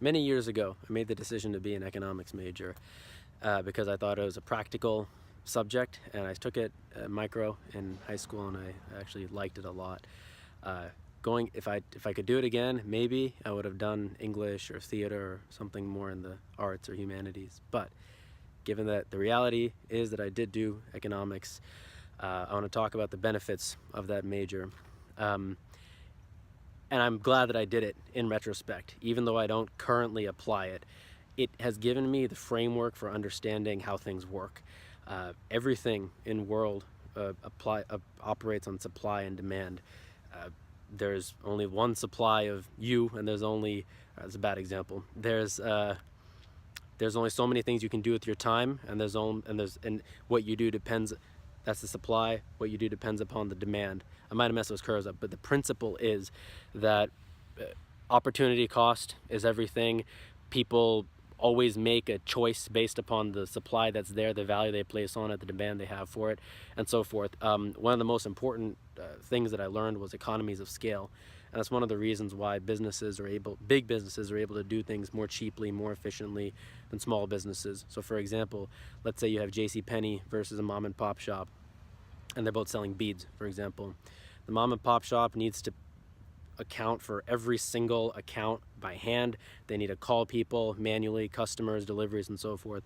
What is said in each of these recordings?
Many years ago, I made the decision to be an economics major because I thought it was a practical subject, and I took it micro in high school, and I actually liked it a lot. If I could do it again, maybe I would have done English or theater or something more in the arts or humanities. But given that the reality is that I did do economics, I want to talk about the benefits of that major. Um, and I'm glad that I did it in retrospect. Even though I don't currently apply it, it has given me the framework for understanding how things work. Everything in world operates on supply and demand. There's only one supply of you, and there's only that's a bad example. There's only so many things you can do with your time, and and what you do depends. That's the supply. What you do depends upon the demand. I might have messed those curves up, but the principle is that opportunity cost is everything. People always make a choice based upon the supply that's there, the value they place on it, the demand they have for it, and so forth. One of the most important things that I learned was economies of scale. And that's one of the reasons why big businesses are able to do things more cheaply, more efficiently than small businesses. So for example, let's say you have JCPenney versus a mom and pop shop, and they're both selling beads, for example. The mom and pop shop needs to account for every single account by hand. They need to call people manually, customers, deliveries, and so forth.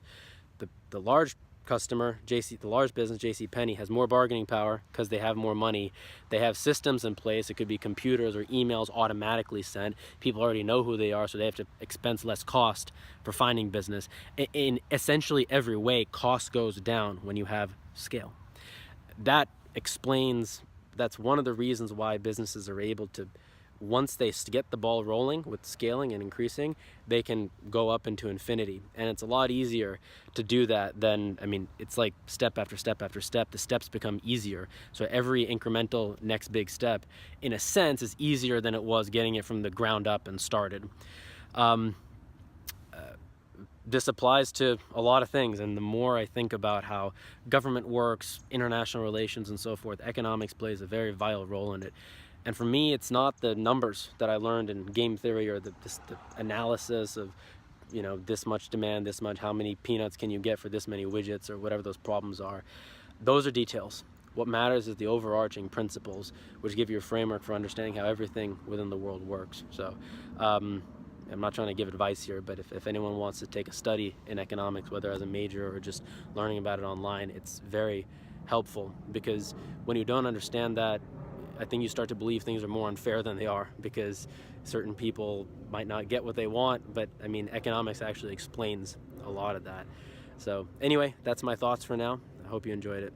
The large customer, the large business, JCPenney, has more bargaining power because they have more money. They have systems in place. It could be computers or emails automatically sent. People already know who they are, so they have to expense less cost for finding business. In essentially every way, cost goes down when you have scale. That's one of the reasons why businesses are able to, once they get the ball rolling with scaling and increasing, they can go up into infinity. And it's a lot easier to do that than, it's like step after step after step. The steps become easier. So every incremental next big step, in a sense, is easier than it was getting it from the ground up and started. This applies to a lot of things, and the more I think about how government works, international relations, and so forth, economics plays a very vital role in it. And for me, it's not the numbers that I learned in game theory or the analysis of, this much demand, this much, how many peanuts can you get for this many widgets, or whatever those problems are. Those are details. What matters is the overarching principles, which give you a framework for understanding how everything within the world works. So I'm not trying to give advice here, but if anyone wants to take a study in economics, whether as a major or just learning about it online, it's very helpful, because when you don't understand that, I think you start to believe things are more unfair than they are, because certain people might not get what they want, but economics actually explains a lot of that. So anyway, that's my thoughts for now. I hope you enjoyed it.